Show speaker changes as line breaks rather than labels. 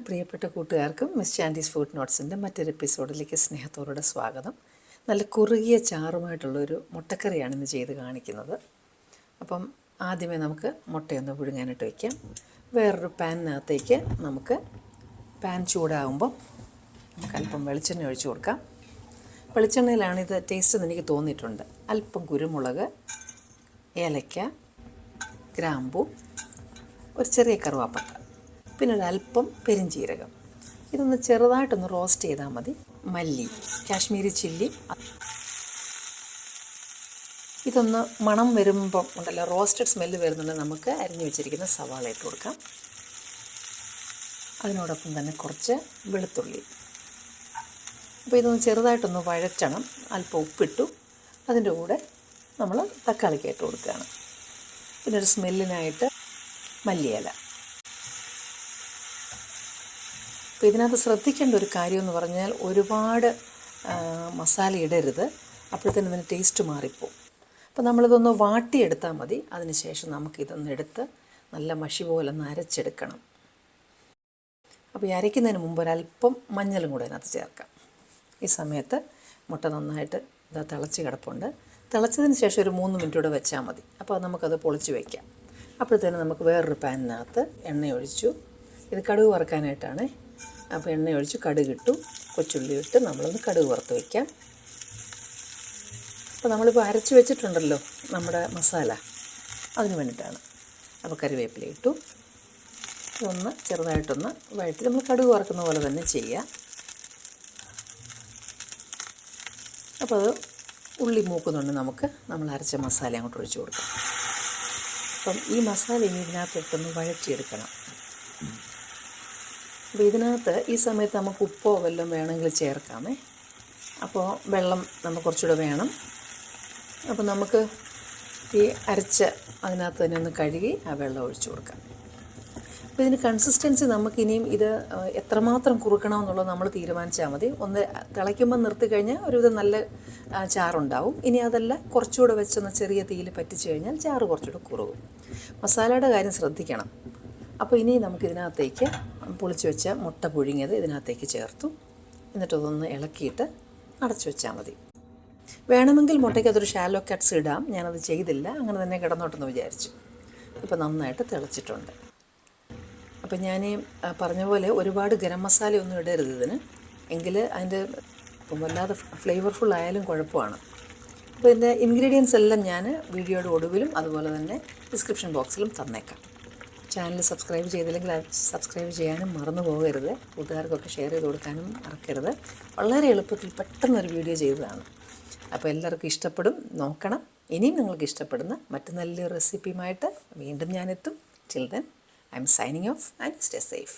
പ്രിയപ്പെട്ട കൂട്ടുകാർക്കും miss ചാൻഡീസ് food നോട്ട്സിൻ്റെ മറ്റൊരു എപ്പിസോഡിലേക്ക് സ്നേഹത്തോടെ സ്വാഗതം. നല്ല കുറുകിയ ചാറുമായിട്ടുള്ളൊരു മുട്ടക്കറിയാണ് ഇന്ന് ചെയ്ത് കാണിക്കുന്നത്. അപ്പം ആദ്യമേ നമുക്ക് മുട്ടയൊന്ന് പുഴുങ്ങാനായിട്ട് വയ്ക്കാം. വേറൊരു പാനിനകത്തേക്ക് നമുക്ക് പാൻ ചൂടാകുമ്പോൾ നമുക്ക് അല്പം വെളിച്ചെണ്ണ ഒഴിച്ചു കൊടുക്കാം. വെളിച്ചെണ്ണയിലാണിത് ടേസ്റ്റ് എന്ന് എനിക്ക് തോന്നിയിട്ടുണ്ട്. അല്പം കുരുമുളക്, ഏലക്ക, ഗ്രാമ്പൂ, ഒരു ചെറിയ കറുവാപ്പട്ട, പിന്നെ ഒരല്പം പെരിഞ്ചീരകം. ഇതൊന്ന് ചെറുതായിട്ടൊന്ന് റോസ്റ്റ് ചെയ്താൽ മതി. മല്ലി, കാശ്മീരി ചില്ലി, ഇതൊന്ന് മണം വരുമ്പം ഉണ്ടല്ലോ, റോസ്റ്റഡ് സ്മെല്ല് വരുന്നുണ്ടെങ്കിൽ നമുക്ക് അരിഞ്ഞു വെച്ചിരിക്കുന്ന സവാള ഇട്ട് കൊടുക്കാം. അതിനോടൊപ്പം തന്നെ കുറച്ച് വെളുത്തുള്ളി. അപ്പോൾ ഇതൊന്ന് ചെറുതായിട്ടൊന്ന് വഴറ്റണം. അല്പം ഉപ്പിട്ടു. അതിൻ്റെ കൂടെ നമ്മൾ തക്കാളിക്ക് ഇട്ട് കൊടുക്കുകയാണ്. പിന്നെ ഒരു സ്മെല്ലിനായിട്ട് മല്ലിയില. അപ്പോൾ ഇതിനകത്ത് ശ്രദ്ധിക്കേണ്ട ഒരു കാര്യമെന്ന് പറഞ്ഞാൽ ഒരുപാട് മസാല ഇടരുത്, അപ്പോഴത്തേനും ഇതിന് ടേസ്റ്റ് മാറിപ്പോവും. അപ്പോൾ നമ്മളിതൊന്ന് വാട്ടിയെടുത്താൽ മതി. അതിനുശേഷം നമുക്കിതൊന്ന് എടുത്ത് നല്ല മഷി പോലെ ഒന്ന് അരച്ചെടുക്കണം. അപ്പോൾ ഈ അരയ്ക്കുന്നതിന് മുമ്പ് ഒരല്പം മഞ്ഞളും കൂടെ അതിനകത്ത് ചേർക്കാം. ഈ സമയത്ത് മുട്ട നന്നായിട്ട് ഇതാ തിളച്ച് കിടപ്പുണ്ട്. തിളച്ചതിന് ശേഷം ഒരു 3 മിനിറ്റ് കൂടെ വെച്ചാൽ മതി. അപ്പോൾ നമുക്കത് പൊളിച്ച് വയ്ക്കാം. അപ്പോഴത്തേനും നമുക്ക് വേറൊരു പാനിനകത്ത് എണ്ണ ഒഴിച്ചു. ഇത് കടുക് വറുക്കാനായിട്ടാണ്. അപ്പോൾ എണ്ണ ഒഴിച്ച് കടുകിട്ടു, കൊച്ചുള്ളി ഇട്ട് നമ്മളൊന്ന് കടുക് വറുത്ത് വയ്ക്കാം. അപ്പോൾ നമ്മളിപ്പോൾ അരച്ച് വെച്ചിട്ടുണ്ടല്ലോ നമ്മുടെ മസാല, അതിന് വേണ്ടിയിട്ടാണ്. അപ്പോൾ കറിവേപ്പില ഇട്ടു. ഇതൊന്ന് ചെറുതായിട്ടൊന്ന് വഴറ്റി നമ്മൾ കടുക് വറുക്കുന്ന പോലെ തന്നെ ചെയ്യുക. അപ്പോൾ അത് ഉള്ളി മൂക്കുന്നുണ്ട്, നമ്മൾ അരച്ച മസാല അങ്ങോട്ട് ഒഴിച്ച് കൊടുക്കാം. അപ്പം ഈ മസാല ഇനി ഇതിനകത്തിട്ടൊന്ന് വഴറ്റിയെടുക്കണം. അപ്പോൾ ഇതിനകത്ത് ഈ സമയത്ത് നമുക്ക് ഉപ്പോ വല്ലതും വേണമെങ്കിൽ ചേർക്കാമേ. അപ്പോൾ വെള്ളം നമുക്ക് കുറച്ചുകൂടെ വേണം. അപ്പോൾ നമുക്ക് ഈ അരച്ച അതിനകത്ത് തന്നെ ഒന്ന് കഴുകി ആ വെള്ളം ഒഴിച്ചു കൊടുക്കാം. അപ്പോൾ ഇതിന് കൺസിസ്റ്റൻസി നമുക്കിനിയും ഇത് എത്രമാത്രം കുറുക്കണമെന്നുള്ളത് നമ്മൾ തീരുമാനിച്ചാൽ മതി. ഒന്ന് തിളയ്ക്കുമ്പോൾ നിർത്തി കഴിഞ്ഞാൽ ഒരുവിധം നല്ല ചാറുണ്ടാവും. ഇനി അതല്ല, കുറച്ചുകൂടെ വെച്ചൊന്ന് ചെറിയ തീയിൽ പറ്റിച്ച് കഴിഞ്ഞാൽ ചാറ് കുറച്ചുകൂടെ കുറുകും. മസാലയുടെ കാര്യം ശ്രദ്ധിക്കണം. അപ്പോൾ ഇനി നമുക്കിതിനകത്തേക്ക് പൊളിച്ച് വെച്ച മുട്ട പുഴുങ്ങിയത് ഇതിനകത്തേക്ക് ചേർത്തു. എന്നിട്ടതൊന്ന് ഇളക്കിയിട്ട് അടച്ചു വെച്ചാൽ മതി. വേണമെങ്കിൽ മുട്ടയ്ക്ക് അതൊരു ഷാലോ കട്ട്സ് ഇടാം. ഞാനത് ചെയ്തില്ല, അങ്ങനെ തന്നെ കിടന്നോട്ടെന്ന് വിചാരിച്ചു. ഇപ്പോൾ നന്നായിട്ട് തിളച്ചിട്ടുണ്ട്. അപ്പോൾ ഞാൻ പറഞ്ഞ പോലെ ഒരുപാട് ഗരം മസാലയൊന്നും ഇടരുത് ഇതിന്, എങ്കിൽ അതിൻ്റെ വല്ലാതെ ഫ്ലേവർഫുൾ ആയാലും കുഴപ്പമാണ്. അപ്പോൾ ഇതിൻ്റെ ഇൻഗ്രീഡിയൻസ് എല്ലാം ഞാൻ വീഡിയോയുടെ ഒടുവിലും അതുപോലെ തന്നെ ഡിസ്ക്രിപ്ഷൻ ബോക്സിലും തന്നേക്കാം. ചാനൽ സബ്സ്ക്രൈബ് ചെയ്തില്ലെങ്കിൽ സബ്സ്ക്രൈബ് ചെയ്യാനും മറന്നു പോകരുത്. കൂട്ടുകാർക്കൊക്കെ ഷെയർ ചെയ്ത് കൊടുക്കാനും മറക്കരുത്. വളരെ എളുപ്പത്തിൽ പെട്ടെന്നൊരു വീഡിയോ ചെയ്തതാണ്. അപ്പോൾ എല്ലാവർക്കും ഇഷ്ടപ്പെടും, നോക്കണം. ഇനിയും നിങ്ങൾക്ക് ഇഷ്ടപ്പെടുന്ന മറ്റു നല്ലൊരു റെസിപ്പിയുമായിട്ട് വീണ്ടും ഞാനെത്തും. Till then, I am signing off and stay safe.